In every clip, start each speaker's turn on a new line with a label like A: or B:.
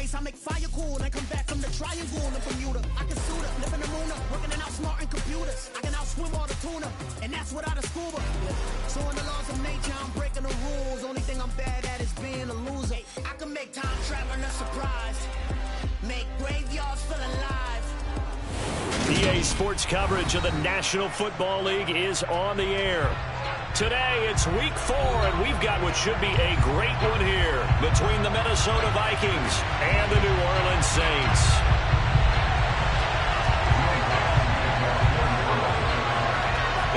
A: space, I make fire cool and come back from the triangle in Bermuda. I can suit her, live in the moon, working and outsmarting computers. I can outswim all the tuna, and that's without a scuba. So in the laws of nature, I'm breaking the rules. Only thing I'm bad at is being a loser. I can make time traveling a surprise, make graveyards feel alive.
B: EA Sports coverage of the National Football League is on the air. Today, it's Week 4, and we've got what should be a great one here between the Minnesota Vikings and the New Orleans Saints.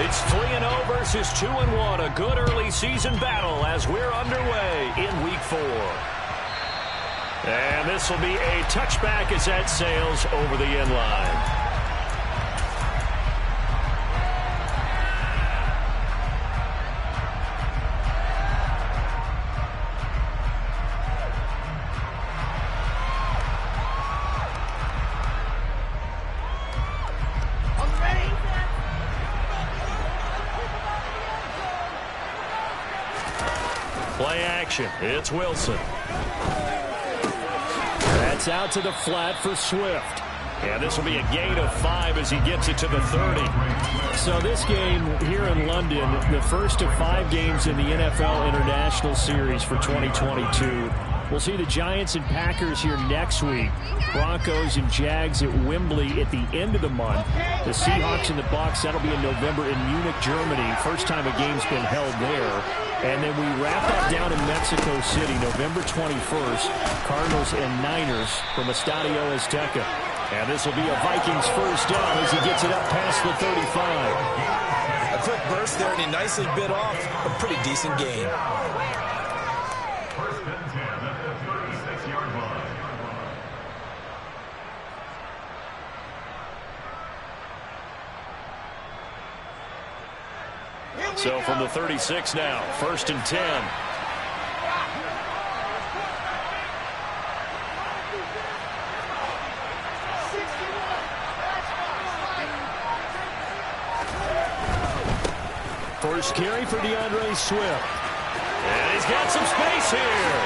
B: It's 3-0 versus 2-1, a good early season battle as we're underway in Week 4. And this will be a touchback as that sails over the end line. Play action. It's Wilson. That's out to the flat for Swift. And this will be a gain of 5 as he gets it to the 30. So this game here in London, the first of 5 games in the NFL International Series for 2022. We'll see the Giants and Packers here next week. Broncos and Jags at Wembley at the end of the month. The Seahawks and the Bucs, that'll be in November in Munich, Germany. First time a game's been held there. And then we wrap up down in Mexico City, November 21st. Cardinals and Niners from Estadio Azteca. And this will be a Vikings first down as he gets it up past the 35.
C: A quick burst there, and he nicely bit off a pretty decent gain.
B: So from the 36 now, 1st and 10. First carry for DeAndre Swift. And he's got some space here.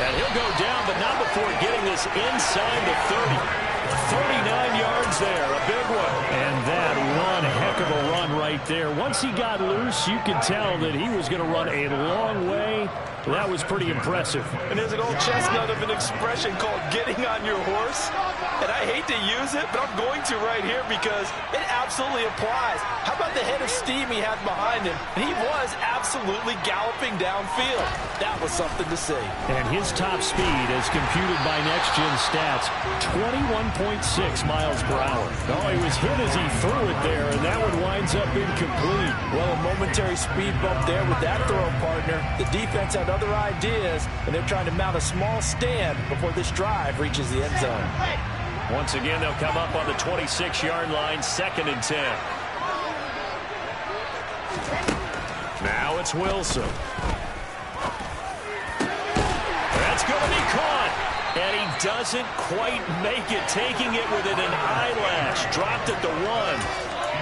B: And he'll go down, but not before getting this inside the 30. 39 yards there, a big one. And that one heck of a run right there. Once he got loose, you could tell that he was going to run a long way. That was pretty impressive.
C: And there's an old chestnut of an expression called getting on your horse. And I hate to use it, but I'm going to right here because it absolutely applies. How about the head of steam he had behind him? He was absolutely galloping downfield. That was something to see.
B: And his top speed, as computed by Next Gen Stats, 21.6 miles per hour. Oh, he was hit as he threw it there, and that one winds up incomplete.
C: Well, a momentary speed bump there with that throw, partner. The defense had other ideas, and they're trying to mount a small stand before this drive reaches the end zone.
B: Once again, they'll come up on the 26-yard line, 2nd and 10. Now it's Wilson. That's going to be caught. And he doesn't quite make it, taking it within an eyelash. Dropped at the 1.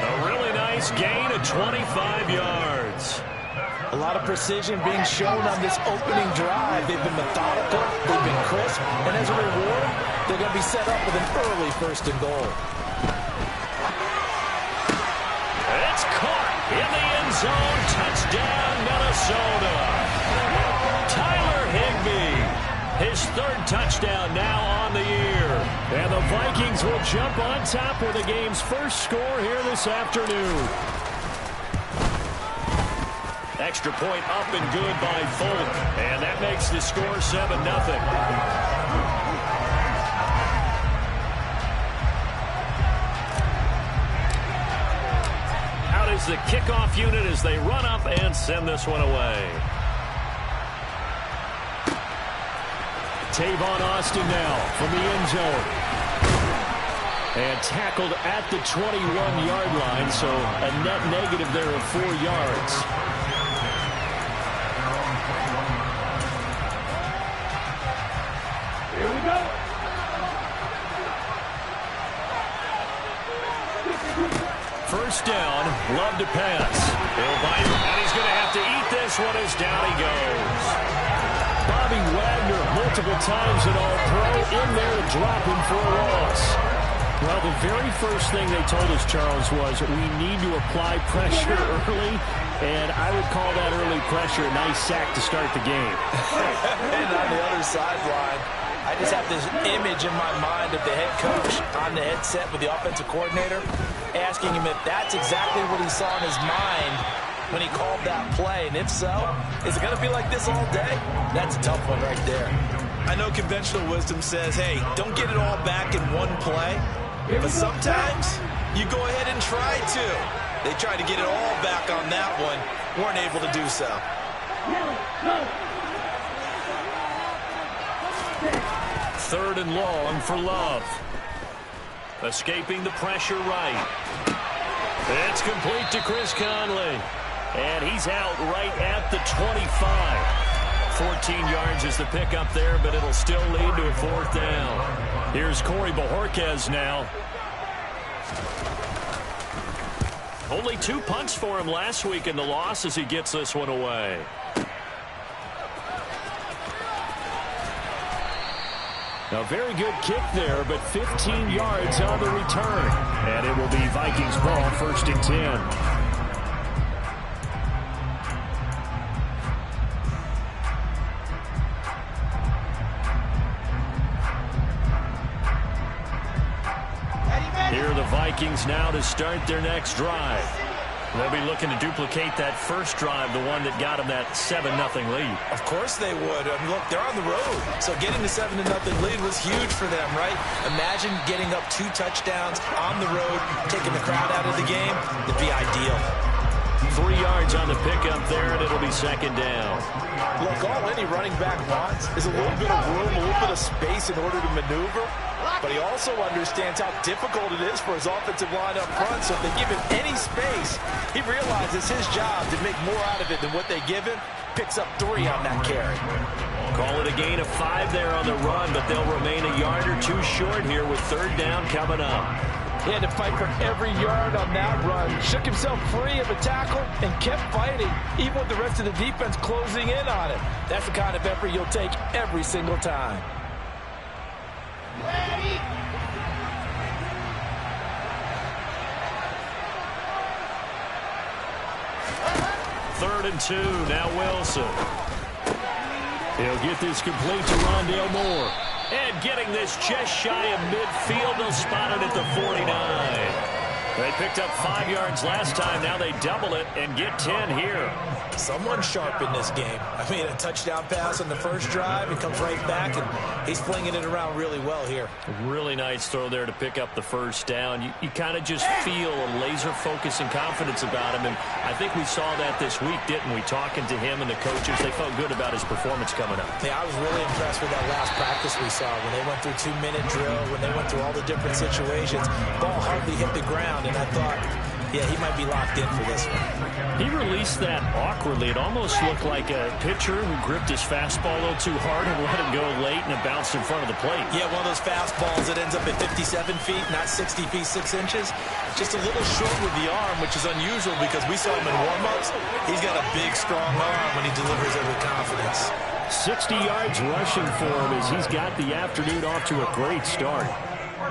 B: A really nice gain of 25 yards.
C: A lot of precision being shown on this opening drive. They've been methodical, they've been crisp, and as a reward, they're going to be set up with an early 1st and goal.
B: It's caught in the end zone. Touchdown, Minnesota. Tyler Higbee, his 3rd touchdown now on the year. And the Vikings will jump on top with the game's first score here this afternoon. Extra point up and good by Folk. And that makes the score 7-0. Out is the kickoff unit as they run up and send this one away. Tavon Austin now from the end zone. And tackled at the 21-yard line, so a net negative there of 4 yards.
D: Here we go.
B: First down, Love to pass. He'll bite, and he's going to have to eat this one as down he goes. Bob Bobby Wagner, multiple times an All-Pro, in there to drop him for a loss. Well, the very first thing they told us, Charles, was we need to apply pressure early, and I would call that early pressure a nice sack to start the game.
C: And on the other sideline, I just have this image in my mind of the head coach on the headset with the offensive coordinator asking him if that's exactly what he saw in his mind when he called that play. And if so, is it going to be like this all day? That's a tough one right there. I know conventional wisdom says, hey, don't get it all back in one play. But sometimes you go ahead and try to. They tried to get it all back on that one. Weren't able to do so.
B: Third and long for Love. Escaping the pressure right. It's complete to Chris Conley. And he's out right at the 25. 14 yards is the pickup there, but it'll still lead to a fourth down. Here's Corey Bojorquez now. Only 2 punts for him last week in the loss as he gets this one away. A very good kick there, but 15 yards on the return. And it will be Vikings ball, 1st and 10. Here are the Vikings now to start their next drive. They'll be looking to duplicate that first drive, the one that got them that 7-0 lead.
C: Of course they would. I mean, look, they're on the road. So getting the 7-0 lead was huge for them, right? Imagine getting up 2 touchdowns on the road, taking the crowd out of the game. It'd be ideal.
B: 3 yards on the pickup there, and it'll be 2nd down.
C: Look, all any running back wants is a little bit of room, a little bit of space in order to maneuver. But he also understands how difficult it is for his offensive line up front. So if they give him any space, he realizes his job to make more out of it than what they give him. Picks up 3 on that carry.
B: Call it a gain of 5 there on the run, but they'll remain a yard or 2 short here with 3rd down coming up.
C: He had to fight for every yard on that run. Shook himself free of a tackle and kept fighting, even with the rest of the defense closing in on him. That's the kind of effort you'll take every single time.
A: Ready.
B: 3rd and 2. Now Wilson. He'll get this complete to Rondale Moore. And getting this just shy of midfield. They'll spot it at the 49. They picked up 5 yards last time. Now they double it and get 10 here.
C: Someone sharp in this game. I mean, a touchdown pass on the first drive. He comes right back, and he's flinging it around really well here.
B: Really nice throw there to pick up the first down. You kind of just feel a laser focus and confidence about him, and I think we saw that this week, didn't we? Talking to him and the coaches, they felt good about his performance coming up.
C: Yeah, I was really impressed with that last practice we saw when they went through 2-minute drill, when they went through all the different situations. Ball hardly hit the ground, and I thought, yeah, he might be locked in for this one.
B: He released that awkwardly. It almost looked like a pitcher who gripped his fastball a little too hard and let it go late, and it bounced in front of the plate.
C: Yeah, one of those fastballs that ends up at 57 feet, not 60 feet, 6 inches. Just a little short with the arm, which is unusual because we saw him in warm-ups. He's got a big, strong arm when he delivers it with confidence.
B: 60 yards rushing for him as he's got the afternoon off to a great start.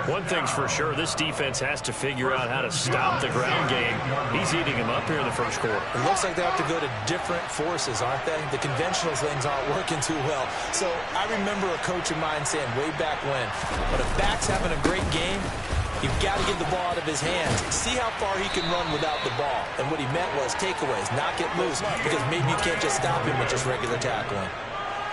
B: One thing's for sure, this defense has to figure out how to stop the ground game. He's eating him up here in the first quarter.
C: It looks like they have to go to different forces, aren't they? The conventional things aren't working too well. So I remember a coach of mine saying way back when a back's having a great game, you've got to get the ball out of his hands. See how far he can run without the ball. And what he meant was takeaways, not get loose, because maybe you can't just stop him with just regular tackling.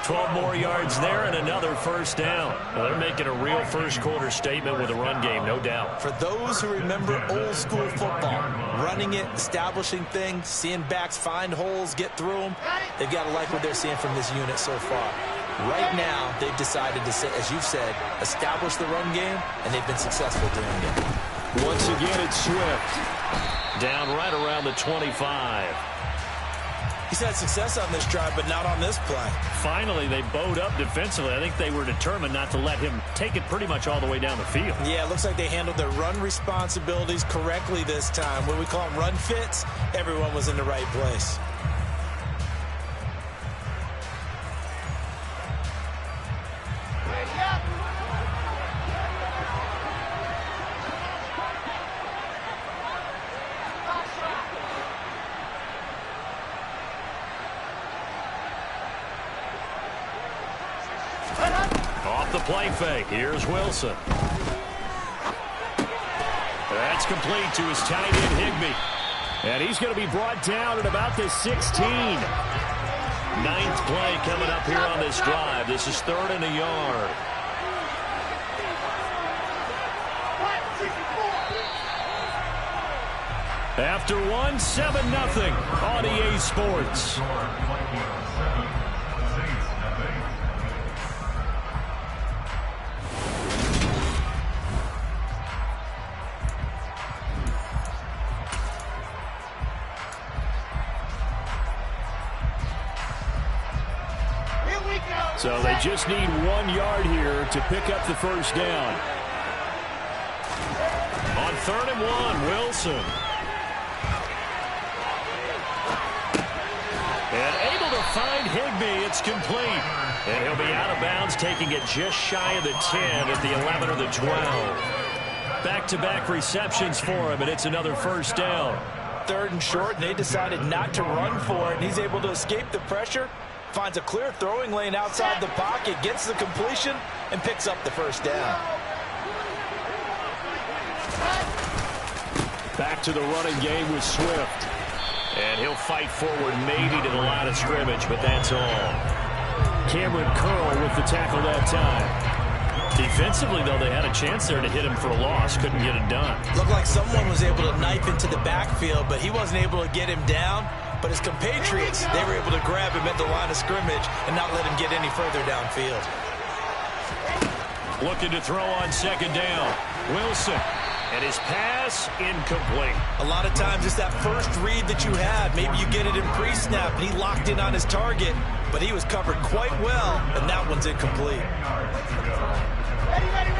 B: 12 more yards there and another first down. Well, they're making a real first quarter statement with a run game, no doubt.
C: For those who remember old school football, running it, establishing things, seeing backs find holes, get through them, they've got to like what they're seeing from this unit so far. Right now, they've decided to, as you've said, establish the run game, and they've been successful doing it.
B: Once again, it's Swift. Down right around the 25.
C: He's had success on this drive, but not on this play.
B: Finally, they bowed up defensively. I think they were determined not to let him take it pretty much all the way down the field.
C: Yeah, it looks like they handled their run responsibilities correctly this time. When we call them run fits, everyone was in the right place.
B: the play fake. Here's Wilson. That's complete to his tight end, Higbee. And he's going to be brought down at about the 16. Ninth play coming up here on this drive. This is 3rd and a yard. After one, 7-0 on EA Sports. So they just need 1 yard here to pick up the first down. On 3rd and 1, Wilson. And able to find Higbee. It's complete. And he'll be out of bounds, taking it just shy of the 10 at the 11 or the 12. Back-to-back receptions for him, and it's another first down.
C: 3rd and short, and they decided not to run for it. And he's able to escape the pressure. Finds a clear throwing lane outside the pocket, gets the completion, and picks up the first down.
B: Back to the running game with Swift. And he'll fight forward maybe to the line of scrimmage, but that's all. Cameron Curl with the tackle that time. Defensively, though, they had a chance there to hit him for a loss. Couldn't get it done.
C: Looked like someone was able to knife into the backfield, but he wasn't able to get him down. But his compatriots, they were able to grab him at the line of scrimmage and not let him get any further downfield.
B: Looking to throw on 2nd down. Wilson. And his pass incomplete.
C: A lot of times it's that first read that you had. Maybe you get it in pre-snap, and he locked in on his target, but he was covered quite well, and that one's incomplete.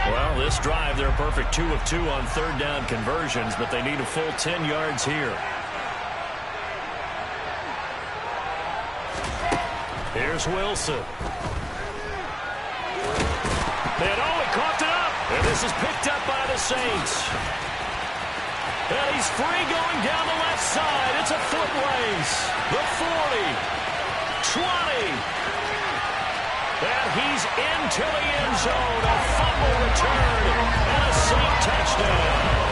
B: Well, this drive, they're a perfect 2 of 2 on 3rd down conversions, but they need a full 10 yards here. Here's Wilson. And he coughed it up. And this is picked up by the Saints. And he's free going down the left side. It's a foot race. The 40. 20. And he's into the end zone. A fumble return. And a Saint touchdown.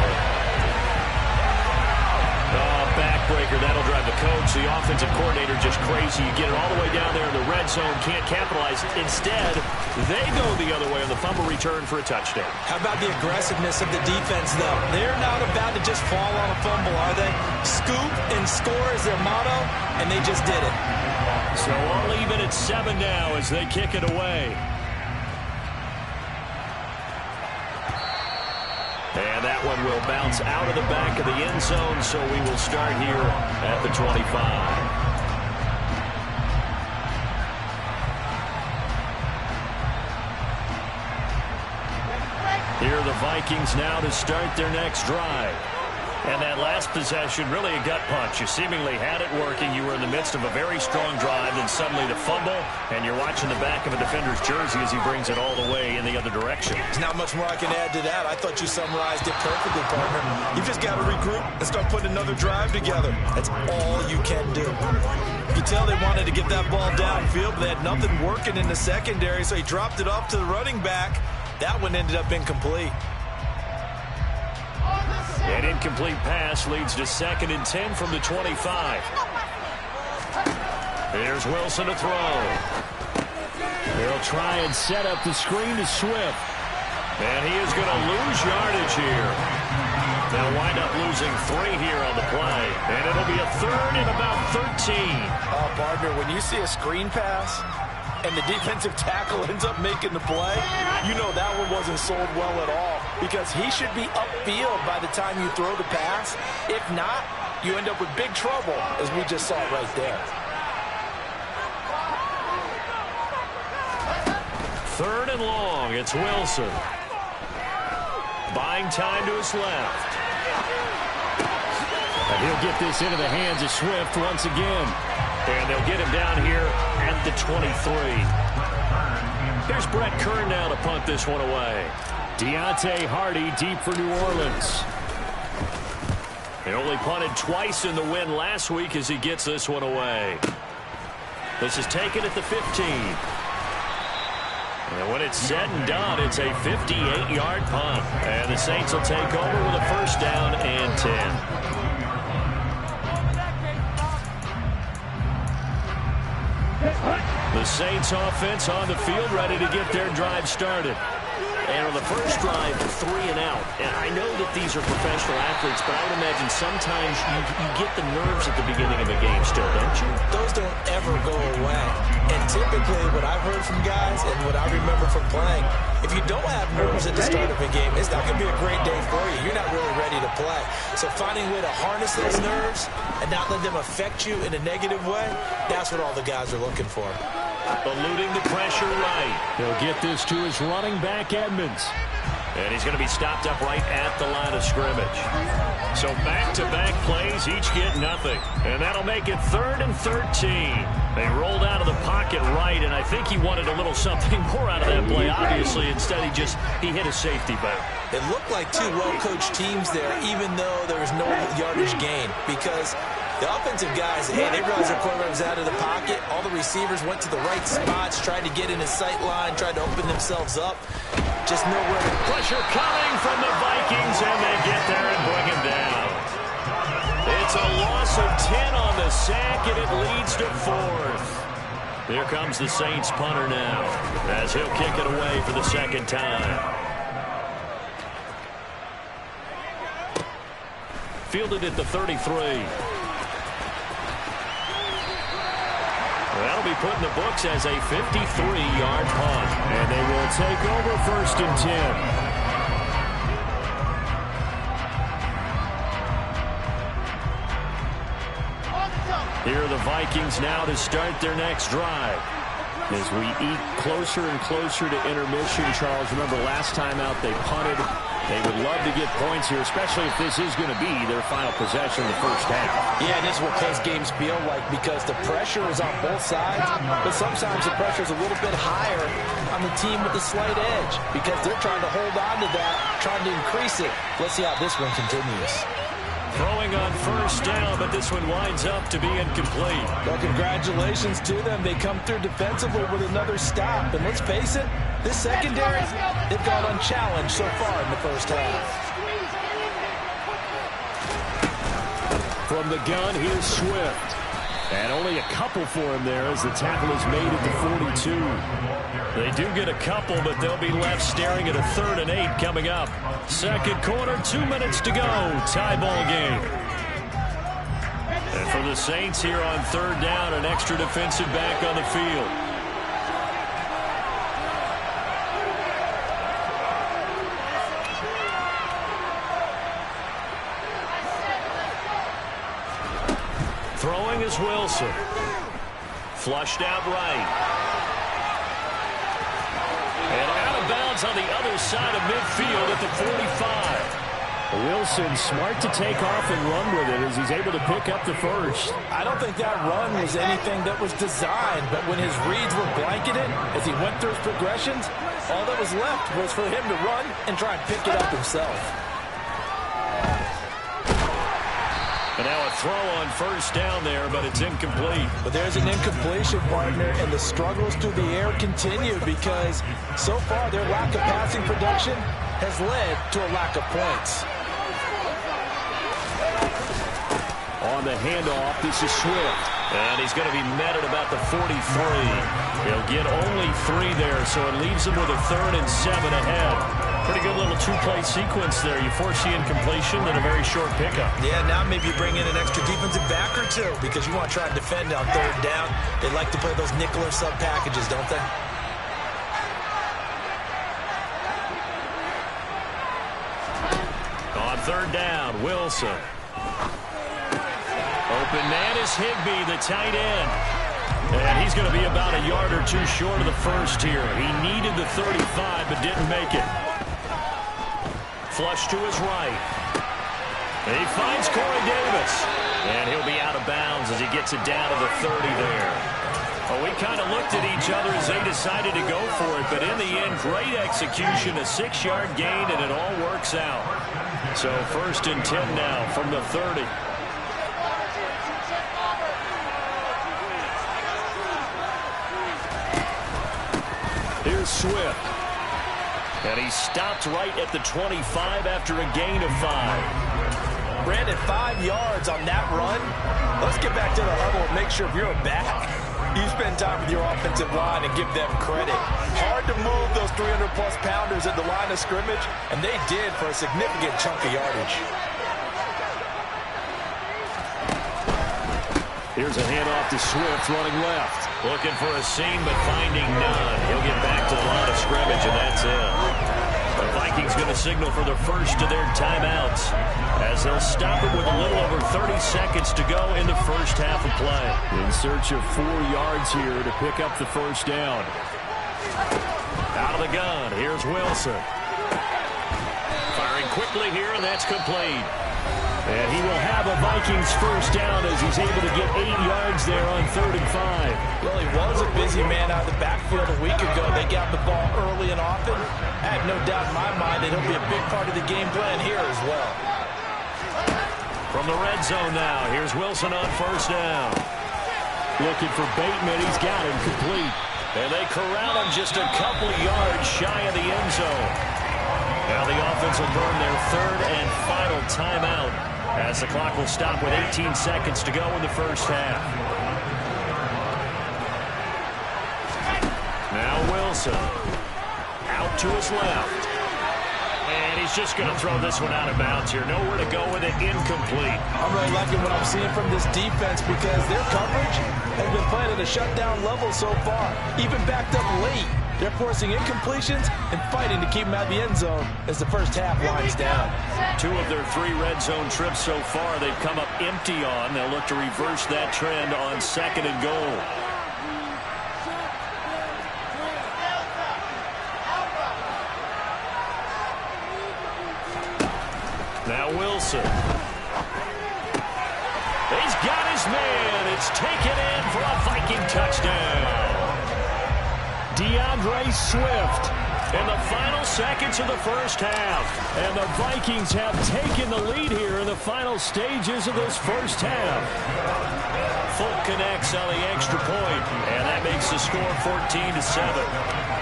B: Backbreaker, that'll drive the coach, the offensive coordinator, just crazy. You get it all the way down there in the red zone, can't capitalize. Instead, they go the other way on the fumble return for a touchdown.
C: How about the aggressiveness of the defense, though? They're not about to just fall on a fumble, are they? Scoop and score is their motto, and they just did it.
B: So all even at 7 now as they kick it away. And that one will bounce out of the back of the end zone, so we will start here at the 25. Here are the Vikings now to start their next drive. And that last possession, really a gut punch. You seemingly had it working. You were in the midst of a very strong drive, then suddenly the fumble, and you're watching the back of a defender's jersey as he brings it all the way in the other direction.
C: There's not much more I can add to that. I thought you summarized it perfectly, partner. You just got to regroup and start putting another drive together. That's all you can do. You can tell they wanted to get that ball downfield, but they had nothing working in the secondary, so he dropped it off to the running back. That one ended up incomplete.
B: An incomplete pass leads to 2nd and 10 from the 25. Here's Wilson to throw. They'll try and set up the screen to Swift. And he is going to lose yardage here. They'll wind up losing 3 here on the play. And it'll be a 3rd and about 13.
C: Partner, when you see a screen pass and the defensive tackle ends up making the play, you know that one wasn't sold well at all, because he should be upfield by the time you throw the pass. If not, you end up with big trouble, as we just saw right there.
B: 3rd and long. It's Wilson. Buying time to his left. And he'll get this into the hands of Swift once again. And they'll get him down here at the 23. Here's Brett Kern now to punt this one away. Deontay Hardy deep for New Orleans. He only punted twice in the win last week as he gets this one away. This is taken at the 15. And when it's said and done, it's a 58-yard punt. And the Saints will take over with a first down and 10. The Saints offense on the field, ready to get their drive started. And on the first drive, 3 and out. And I know that these are professional athletes, but I would imagine sometimes you get the nerves at the beginning of a game still, don't you?
C: Those don't ever go away. And typically what I've heard from guys and what I remember from playing, if you don't have nerves at the start of a game, it's not going to be a great day for you. You're not really ready to play. So finding a way to harness those nerves and not let them affect you in a negative way, that's what all the guys are looking for.
B: Eluding the pressure right. He'll get this to his running back, Edmonds. And he's going to be stopped up right at the line of scrimmage. So back-to-back plays, each get nothing. And that'll make it 3rd and 13. They rolled out of the pocket right, and I think he wanted a little something more out of that play, obviously. Instead, he hit a safety valve.
C: It looked like two well-coached teams there, even though there was no yardage gain, because the offensive guys, hey, they realized their quarterback was out of the pocket. All the receivers went to the right spots, tried to get in his sight line, tried to open themselves up. Just nowhere to...
B: Pressure coming from the Vikings, and they get there and bring him down. It's a loss of 10 on the sack, and it leads to 4th. Here comes the Saints punter now, as he'll kick it away for the second time. Fielded at the 33. That'll be put in the books as a 53-yard punt. And they will take over 1st and 10. Here are the Vikings now to start their next drive. As we eat closer and closer to intermission, Charles, remember last time out they punted. They would love to get points here, especially if this is going to be their final possession in the first half.
C: Yeah, this is what close games feel like because the pressure is on both sides, but sometimes the pressure is a little bit higher on the team with the slight edge because they're trying to hold on to that, trying to increase it. Let's see how this one continues.
B: Throwing on first down, but this one winds up to be incomplete.
C: Well, congratulations to them. They come through defensively with another stop. And let's face it, this secondary, they've gone unchallenged so far in the first half.
B: From the gun, here's Swift. And only a couple for him there as the tackle is made at the 42. They do get a couple, but they'll be left staring at a 3rd and 8 coming up. Second quarter, 2 minutes to go. Tie ball game. And for the Saints here on 3rd down, an extra defensive back on the field. Throwing is Wilson. Flushed out right. And out of bounds on the other side of midfield at the 45. Wilson smart to take off and run with it as he's able to pick up the first.
C: I don't think that run was anything that was designed, but when his reads were blanketed, as he went through his progressions, all that was left was for him to run and try and pick it up himself.
B: And now a throw on first down there, but it's incomplete.
C: But there's an incompletion, partner, and the struggles through the air continue because so far their lack of passing production has led to a lack of points.
B: On the handoff, this is Swift. And he's going to be met at about the 43. He'll get only 3 there, so it leaves him with a 3rd and 7 ahead. Pretty good little 2-play sequence there. You force the incompletion, then a very short pickup.
C: Yeah, now maybe you bring in an extra defensive back or two because you want to try and defend on 3rd down. They like to play those nickel or sub packages, don't they?
B: On 3rd down, Wilson. Open man is Higbee, the tight end. And he's going to be about a yard or 2 short of the first here. He needed the 35, but didn't make it. Flush to his right. And he finds Corey Davis. And he'll be out of bounds as he gets it down to the 30 there. Well, we kind of looked at each other as they decided to go for it, but in the end, great execution, a 6-yard gain, and it all works out. So 1st and 10 now from the 30. Here's Swift. And he stopped right at the 25 after a gain of 5.
C: Brandon, 5 yards on that run. Let's get back to the huddle and make sure if you're a back, you spend time with your offensive line and give them credit. Hard to move those 300-plus pounders at the line of scrimmage, and they did for a significant chunk of yardage.
B: Here's a handoff to Swift running left. Looking for a seam, but finding none. He'll get back to the line of scrimmage, and that's it. The Vikings going to signal for the first of their timeouts as they'll stop it with a little over 30 seconds to go in the first half of play. In search of 4 yards here to pick up the first down. Out of the gun, here's Wilson. Firing quickly here, and that's complete. And he will have a Vikings first down as he's able to get 8 yards there on 3rd and 5.
C: Well, he was a busy man out of the backfield a week ago. They got the ball early and often. I have no doubt in my mind that he'll be a big part of the game plan here as well.
B: From the red zone now, here's Wilson on first down. Looking for Bateman, he's got him complete. And they corral him just a couple of yards shy of the end zone. Now the offense will burn their 3rd and final timeout as the clock will stop with 18 seconds to go in the first half. Now Wilson out to his left. And he's just going to throw this one out of bounds here. Nowhere to go with it, incomplete.
C: I'm really liking what I'm seeing from this defense because their coverage has been playing at a shutdown level so far. Even backed up late. They're forcing incompletions and fighting to keep them out of the end zone as the first half winds down.
B: 2 of their 3 red zone trips so far they've come up empty on. They'll look to reverse that trend on 2nd and goal. Now Wilson. He's got his man. It's taken in for a Viking touchdown. DeAndre Swift in the final seconds of the first half. And the Vikings have taken the lead here in the final stages of this first half. Fulk connects on the extra point, and that makes the score 14-7.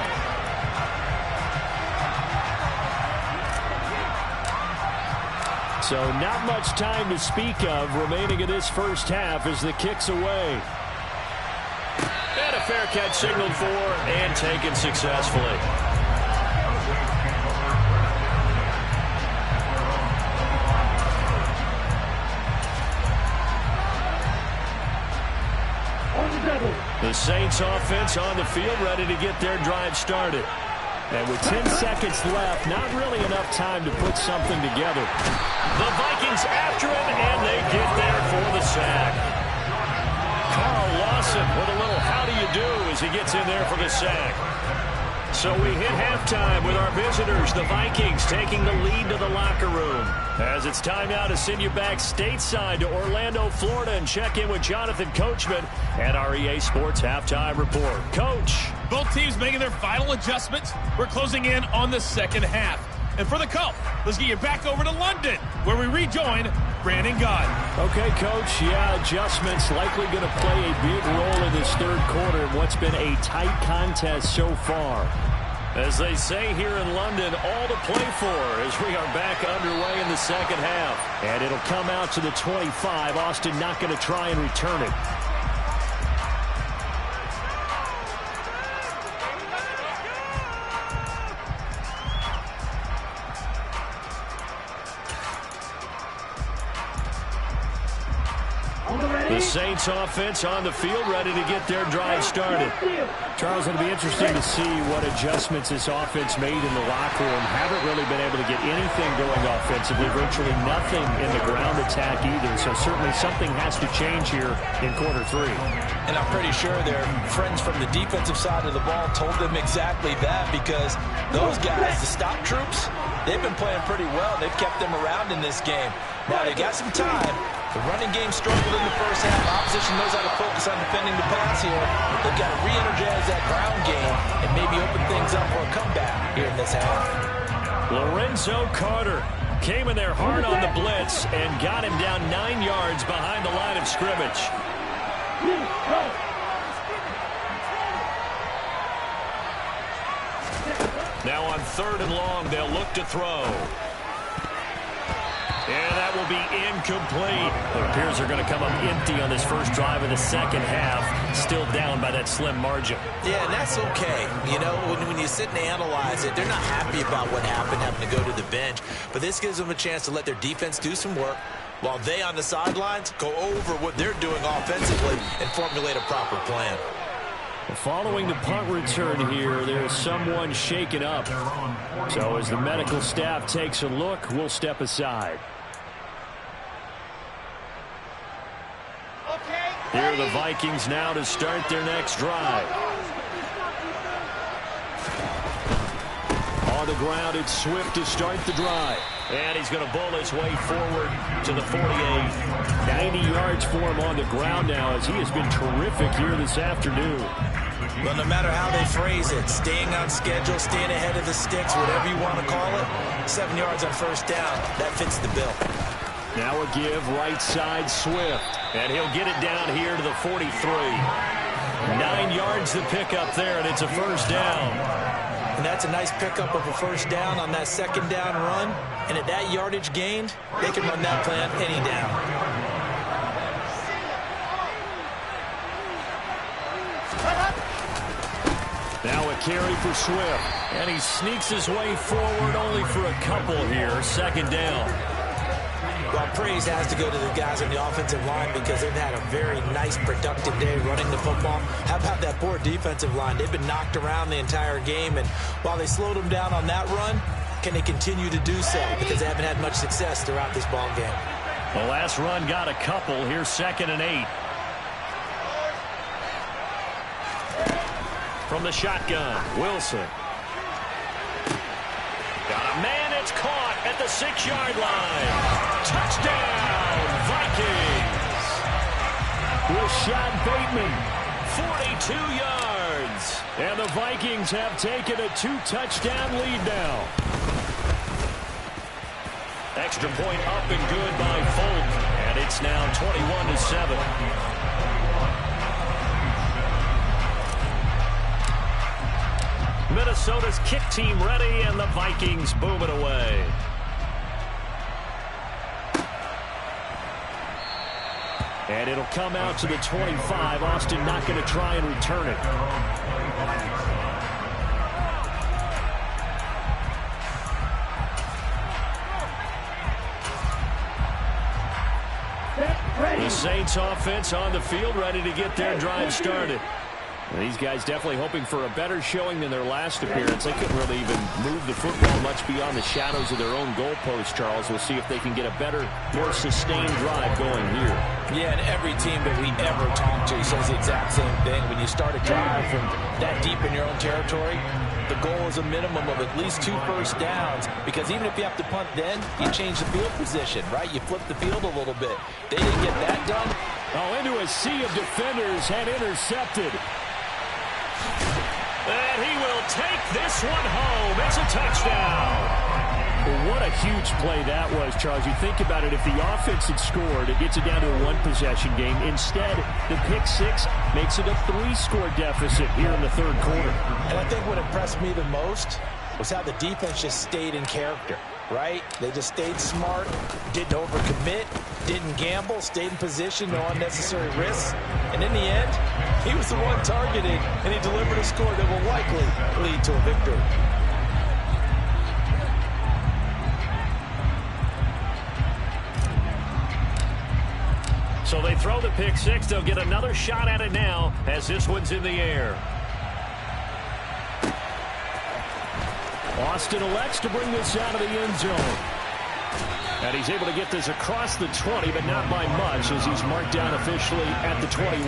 B: So not much time to speak of remaining in this first half as the kick's away. And a fair catch signaled for and taken successfully. The Saints offense on the field ready to get their drive started. And with 10 seconds left, not really enough time to put something together. The Vikings after him, and they get there for the sack. Carl Lawson with a little how do you do as he gets in there for the sack. So we hit halftime with our visitors, the Vikings, taking the lead to the locker room. As it's time now to send you back stateside to Orlando, Florida, and check in with Jonathan Coachman at our EA Sports Halftime Report. Coach.
D: Both teams making their final adjustments. We're closing in on the second half. And for the cup, let's get you back over to London, where we rejoin Brandon Gott.
B: Okay, Coach. Yeah, adjustments likely going to play a big role in this third quarter in what's been a tight contest so far. As they say here in London, all to play for as we are back underway in the second half. And it'll come out to the 25. Austin not going to try and return it. The Saints offense on the field ready to get their drive started. Charles, it'll be interesting to see what adjustments this offense made in the locker room. Haven't really been able to get anything going offensively, virtually nothing in the ground attack either. So certainly something has to change here in quarter 3.
C: And I'm pretty sure their friends from the defensive side of the ball told them exactly that, because those guys, the stop troops, they've been playing pretty well. They've kept them around in this game. Now they got some time. The running game struggled in the first half. Opposition knows how to focus on defending the pass here. They've got to re-energize that ground game and maybe open things up for a comeback here in this half.
B: Lorenzo Carter came in there hard on the blitz and got him down 9 yards behind the line of scrimmage. Now on 3rd and long, they'll look to throw. And that will be incomplete. It appears they're going to come up empty on this first drive of the second half. Still down by that slim margin.
C: Yeah, and that's okay. You know, when you sit and analyze it, they're not happy about what happened, having to go to the bench. But this gives them a chance to let their defense do some work while they on the sidelines go over what they're doing offensively and formulate a proper plan.
B: Following the punt return here, there's someone shaken up. So as the medical staff takes a look, we'll step aside. Here are the Vikings now to start their next drive. On the ground, it's Swift to start the drive. And he's going to bowl his way forward to the 48. 90 yards for him on the ground now, as he has been terrific here this afternoon.
C: Well, no matter how they phrase it, staying on schedule, staying ahead of the sticks, whatever you want to call it, 7 yards on first down, that fits the bill.
B: Now a give right side Swift. And he'll get it down here to the 43. 9 yards to pick up there, and it's a first down.
C: And that's a nice pickup of a first down on that second down run. And at that yardage gained, they can run that play on any down.
B: Now a carry for Swift. And he sneaks his way forward only for a couple here. Second down.
C: Well, praise has to go to the guys on the offensive line because they've had a very nice, productive day running the football. How about that poor defensive line? They've been knocked around the entire game, and while they slowed them down on that run, can they continue to do so? Because they haven't had much success throughout this ball game.
B: The last run got a couple. Here's 2nd and 8. From the shotgun, Wilson. Got a man, it's caught at the 6-yard line. Touchdown, Vikings. Rashad Bateman, 42 yards. And the Vikings have taken a 2-touchdown lead now. Extra point up and good by Folk. And it's now 21-7. Minnesota's kick team ready, and the Vikings boom it away. And it'll come out to the 25. Austin not going to try and return it. The Saints offense on the field, ready to get their drive started. And these guys definitely hoping for a better showing than their last appearance. They couldn't really even move the football much beyond the shadows of their own goalpost, Charles. We'll see if they can get a better, more sustained drive going here.
C: Yeah, and every team that we ever talk to says the exact same thing. When you start a drive from that deep in your own territory, the goal is a minimum of at least 2 first downs, because even if you have to punt then, you change the field position, right? You flip the field a little bit. They didn't get that done.
B: Oh, into a sea of defenders, had intercepted. And he will take this one home. It's a touchdown. Well, what a huge play that was, Charles. You think about it, if the offense had scored, it gets it down to a 1-possession game. Instead, the pick six makes it a 3-score deficit here in the third quarter.
C: And I think what impressed me the most was how the defense just stayed in character, right? They just stayed smart, didn't overcommit, didn't gamble, stayed in position, no unnecessary risks. And in the end, he was the one targeted, and he delivered a score that will likely lead to a victory.
B: So they throw the pick six. They'll get another shot at it now as this one's in the air. Austin elects to bring this out of the end zone. And he's able to get this across the 20, but not by much, as he's marked down officially at the 21.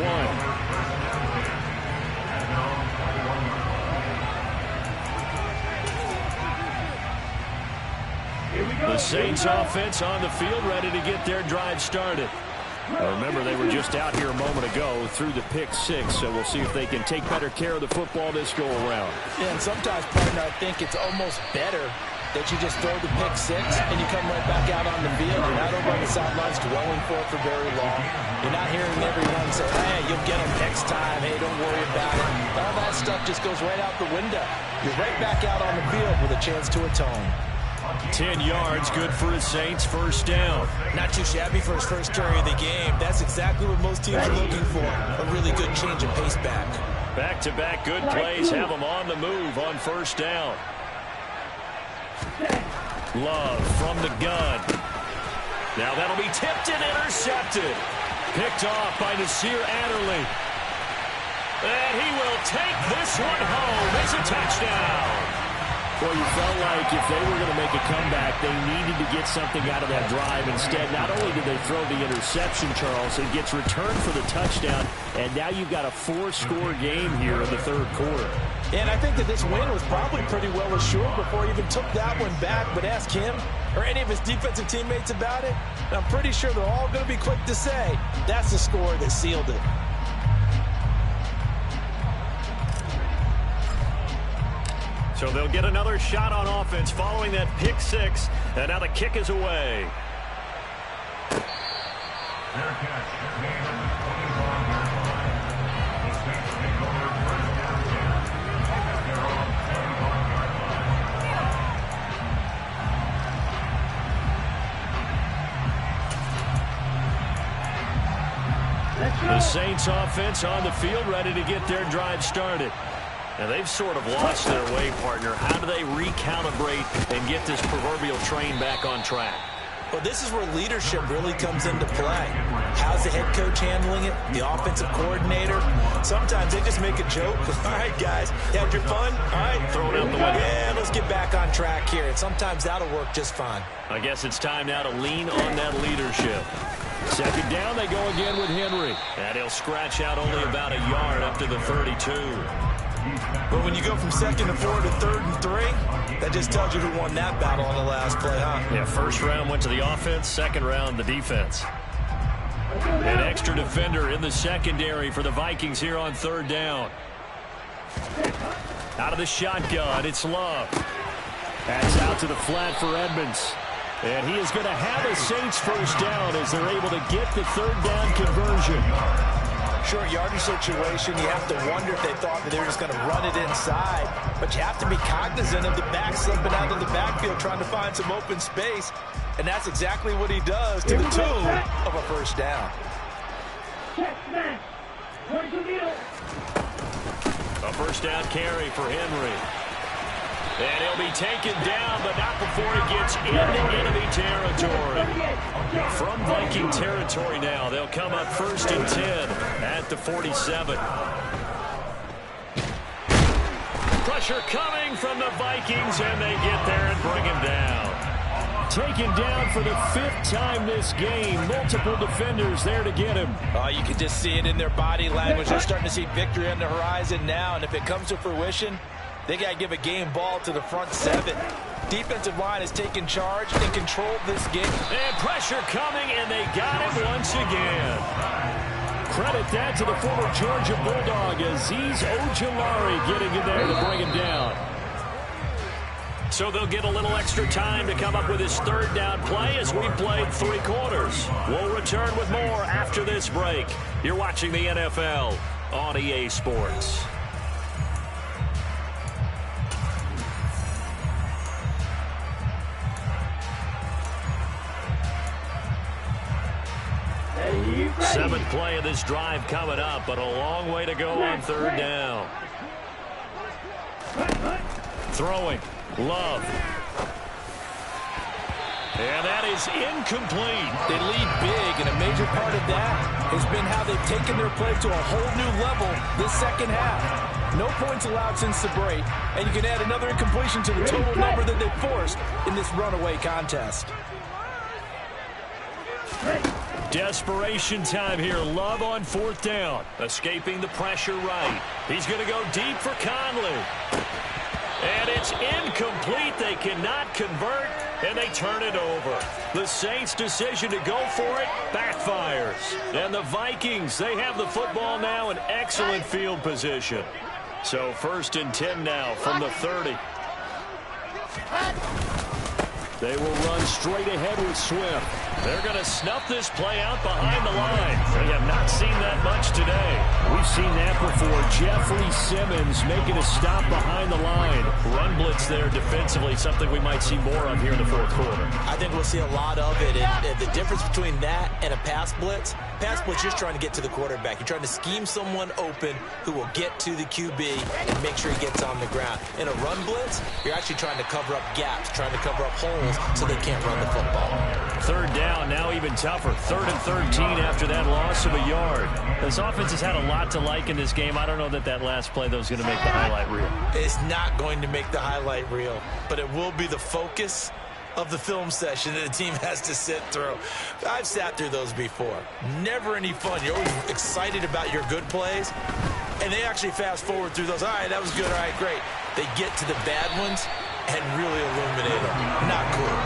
B: The Saints offense on the field, ready to get their drive started. Now remember, they were just out here a moment ago through the pick six, so we'll see if they can take better care of the football this go around.
C: Yeah, and sometimes, partner, I think it's almost better that you just throw the pick six and you come right back out on the field. You're not over on the sidelines dwelling for it for very long. You're not hearing everyone say, hey, you'll get them next time. Hey, don't worry about it. All that stuff just goes right out the window. You're right back out on the field with a chance to atone.
B: 10 yards, good for his Saints, first down.
C: Not too shabby for his first carry of the game. That's exactly what most teams are looking for. A really good change of pace back.
B: Back-to-back good plays have them on the move on first down. Love from the gun. Now that'll be tipped and intercepted. Picked off by Nasir Adderley. And he will take this one home. It's a touchdown. Well, you felt like if they were going to make a comeback, they needed to get something out of that drive. Instead, not only did they throw the interception, Charles, it gets returned for the touchdown, and now you've got a 4-score game here in the third quarter.
C: And I think that this win was probably pretty well assured before he even took that one back. But ask him or any of his defensive teammates about it, and I'm pretty sure they're all going to be quick to say that's the score that sealed it.
B: So they'll get another shot on offense following that pick six, and now the kick is away. The Saints offense on the field, ready to get their drive started. And they've sort of lost their way, partner. How do they recalibrate and get this proverbial train back on track?
C: Well, this is where leadership really comes into play. How's the head coach handling it? The offensive coordinator? Sometimes they just make a joke. All right, guys, you had your fun? All right,
B: throw it out the window.
C: Yeah, let's get back on track here. And sometimes that'll work just fine.
B: I guess it's time now to lean on that leadership. Second down, they go again with Henry. And he'll scratch out only about a yard up to the 32.
C: But when you go from 2nd and 4 to 3rd and 3, that just tells you who won that battle on the last play, huh?
B: Yeah, first round went to the offense, second round the defense. An extra defender in the secondary for the Vikings here on third down. Out of the shotgun, it's Love. That's out to the flat for Edmonds. And he is going to have a Saints first down as they're able to get the third down conversion.
C: Short yardage situation, you have to wonder if they thought that they were just going to run it inside. But you have to be cognizant of the back slipping out of the backfield trying to find some open space. And that's exactly what he does to the tune of a first down.
B: A first down carry for Henry. And he'll be taken down, but not before he gets into enemy territory. From Viking territory now, they'll come up 1st and 10 at the 47. Pressure coming from the Vikings, and they get there and bring him down. Taken down for the 5th time this game. Multiple defenders there to get him.
C: You can just see it in their body language. They're starting to see victory on the horizon now, and if it comes to fruition, they got to give a game ball to the front 7. Defensive line has taken charge and controlled this game.
B: And pressure coming, and they got him once again. Credit that to the former Georgia Bulldog, Azeez Ojulari getting in there to bring him down. So they'll get a little extra time to come up with his third down play as we played 3 quarters. We'll return with more after this break. You're watching the NFL on EA Sports. Seventh play of this drive coming up, but a long way to go on third down. Throwing. Love. And that is incomplete.
C: They lead big, and a major part of that has been how they've taken their play to a whole new level this second half. No points allowed since the break, and you can add another incompletion to the total number that they've forced in this runaway contest.
B: Desperation time here. Love on 4th down. Escaping the pressure right. He's going to go deep for Conley. And it's incomplete. They cannot convert, and they turn it over. The Saints' decision to go for it backfires. And the Vikings, they have the football now in excellent field position. So 1st and 10 now from the 30. They will run straight ahead with Swift. They're going to snuff this play out behind the line. We have not seen that much today. We've seen that before. Jeffrey Simmons making a stop behind the line. Run blitz there defensively, something we might see more of here in the fourth quarter.
C: I think we'll see a lot of it. And the difference between that and a pass blitz, you're just trying to get to the quarterback. You're trying to scheme someone open who will get to the QB and make sure he gets on the ground. In a run blitz, you're actually trying to cover up gaps, trying to cover up holes so they can't run the football.
B: Third down, now even tougher. 3rd and 13 after that loss of a yard. This offense has had a lot to like in this game. I don't know that last play, though, is going to make the highlight reel.
C: It's not going to make the highlight reel, but it will be the focus of the film session that the team has to sit through. I've sat through those before. Never any fun. You're always excited about your good plays, and they actually fast forward through those. All right, that was good. All right, great. They get to the bad ones and really illuminate them. Not cool.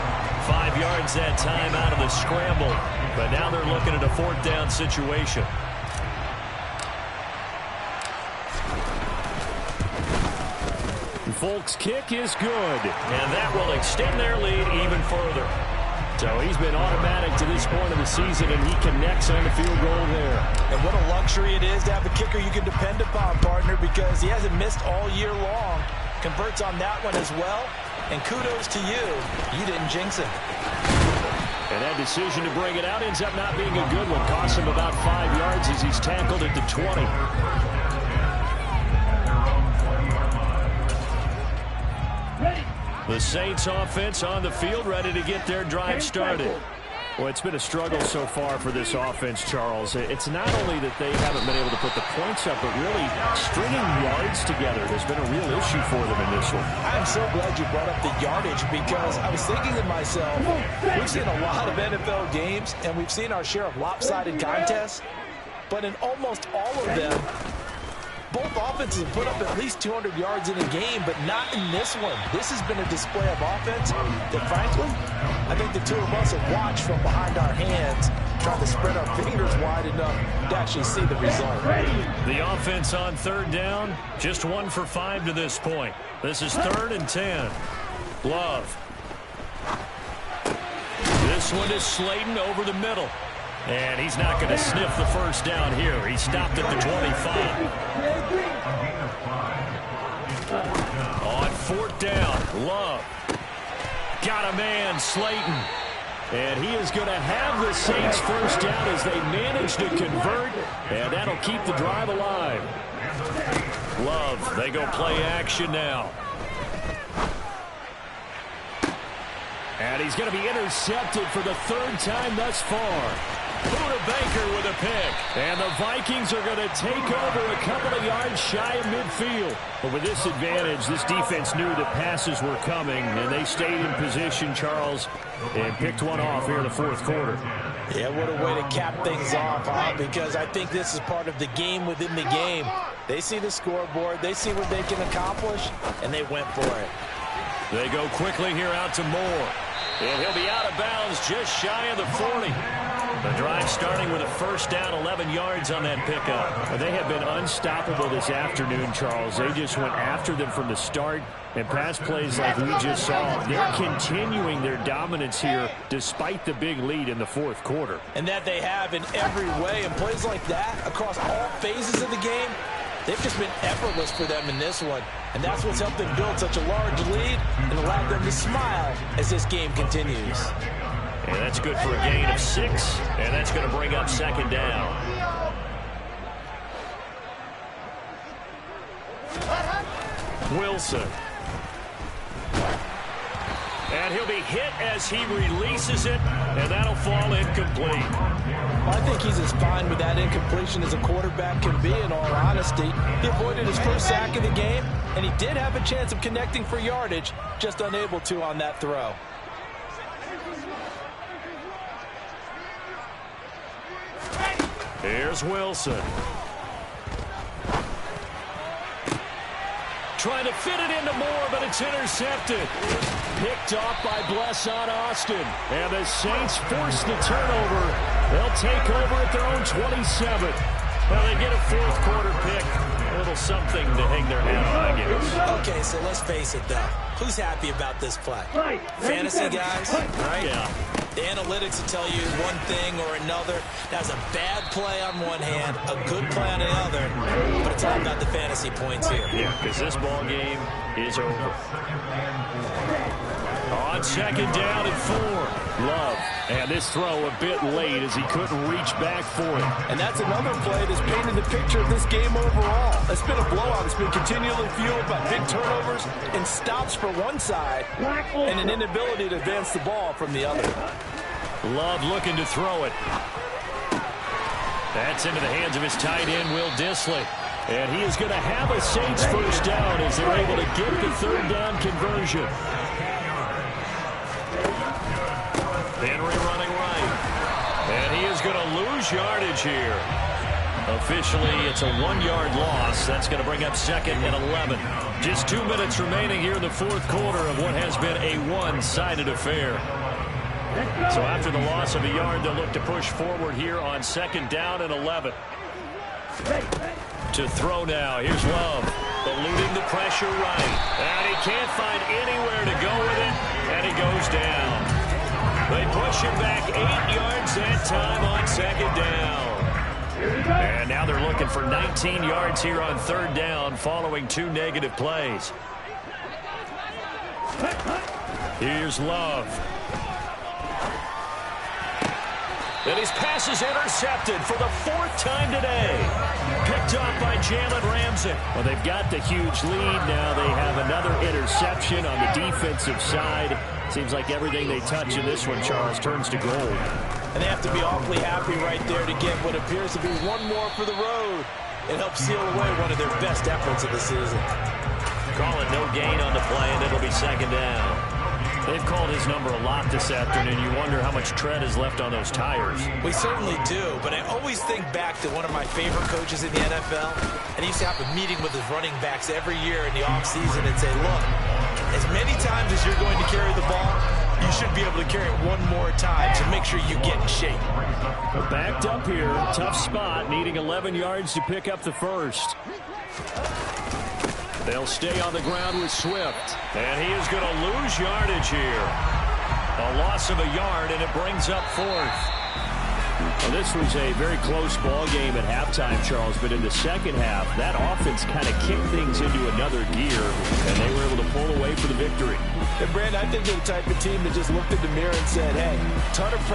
B: 5 yards that time out of the scramble, but now they're looking at a 4th down situation. Folk's kick is good, and that will extend their lead even further. So he's been automatic to this point of the season, and he connects on the field goal there.
C: And what a luxury it is to have a kicker you can depend upon, partner, because he hasn't missed all year long. Converts on that one as well, and kudos to you. You didn't jinx him.
B: And that decision to bring it out ends up not being a good one. Costs him about 5 yards as he's tackled at the 20. The Saints offense on the field, ready to get their drive started. Well, it's been a struggle so far for this offense, Charles. It's not only that they haven't been able to put the points up, but really stringing yards together has been a real issue for them in this one.
C: I'm so glad you brought up the yardage, because I was thinking to myself, we've seen a lot of NFL games, and we've seen our share of lopsided contests, but in almost all of them, both offenses have put up at least 200 yards in a game, but not in this one. This has been a display of offense that, frankly, I think the two of us have watched from behind our hands, trying to spread our fingers wide enough to actually see the result.
B: The offense on 3rd down, just 1 for 5 to this point. This is 3rd and 10. Love. This one is Slayton over the middle. And he's not going to sniff the first down here. He stopped at the 25. On 4th down, Love. Got a man, Slayton. And he is going to have the Saints first down as they manage to convert. And that'll keep the drive alive. Love, they go play action now. And he's going to be intercepted for the 3rd time thus far. Buda Baker with a pick. And the Vikings are going to take over a couple of yards shy of midfield. But with this advantage, this defense knew that passes were coming, and they stayed in position, Charles, and picked one off here in the 4th quarter.
C: Yeah, what a way to cap things off, huh? Because I think this is part of the game within the game. They see the scoreboard, they see what they can accomplish, and they went for it.
B: They go quickly here out to Moore. And he'll be out of bounds just shy of the 40. The drive starting with a first down, 11 yards on that pickup. They have been unstoppable this afternoon, Charles. They just went after them from the start, and pass plays like we just saw. They're continuing their dominance here despite the big lead in the 4th quarter.
C: And that they have in every way. And plays like that across all phases of the game, they've just been effortless for them in this one. And that's what's helped them build such a large lead and allowed them to smile as this game continues.
B: And that's good for a gain of 6, and that's going to bring up 2nd down. Wilson. And he'll be hit as he releases it, and that'll fall incomplete.
C: I think he's as fine with that incompletion as a quarterback can be, in all honesty. He avoided his first sack of the game, and he did have a chance of connecting for yardage, just unable to on that throw.
B: Here's Wilson. Trying to fit it into Moore, but it's intercepted. Picked off by Blesson Austin. And the Saints force the turnover. They'll take over at their own 27. Well, they get a 4th quarter pick. A little something to hang their hat on, I guess.
C: Okay, so let's face it, though. Who's happy about this play? Fantasy guys, right?
B: Yeah.
C: The analytics will tell you one thing or another. That's a bad play on one hand, a good play on the other, but it's all about the fantasy points here.
B: Yeah, because this ball game is over. On second down and 4. Love. And this throw a bit late as he couldn't reach back for it.
C: And that's another play that's painted the picture of this game overall. It's been a blowout. It's been continually fueled by big turnovers and stops for one side and an inability to advance the ball from the other.
B: Love looking to throw it. That's into the hands of his tight end, Will Dissly. And he is going to have a Saints first down as they're able to get the third down conversion. Henry running right. And he is going to lose yardage here. Officially, it's a 1-yard loss. That's going to bring up second and 11. Just 2 minutes remaining here in the fourth quarter of what has been a one-sided affair. So after the loss of a yard, they'll look to push forward here on second down and 11. To throw now. Here's Love. Eluding the pressure right. And he can't find anywhere to go with it. And he goes down. They push him back 8 yards that time on second down. And now they're looking for 19 yards here on third down following 2 negative plays. Here's Love. And his pass is intercepted for the 4th time today. Picked off by Jalen Ramsey. Well, they've got the huge lead. Now they have another interception on the defensive side. Seems like everything they touch in this one, Charles, turns to gold.
C: And they have to be awfully happy right there to get what appears to be one more for the road. It helps seal away one of their best efforts of the season.
B: Call it no gain on the play, and it'll be second down. They've called his number a lot this afternoon. You wonder how much tread is left on those tires.
C: We certainly do, but I always think back to one of my favorite coaches in the NFL, and he used to have a meeting with his running backs every year in the offseason and say, look, as many times as you're going to carry the ball, you should be able to carry it one more time to make sure you get in shape.
B: Backed up here, tough spot, needing 11 yards to pick up the first. They'll stay on the ground with Swift. And he is going to lose yardage here. A loss of a yard, and it brings up 4th. Well, this was a very close ball game at halftime, Charles, but in the second half, that offense kind of kicked things into another gear, and they were able to pull away for the victory.
C: And, Brandon, I think they're the type of team that just looked in the mirror and said, hey, ton of pressure.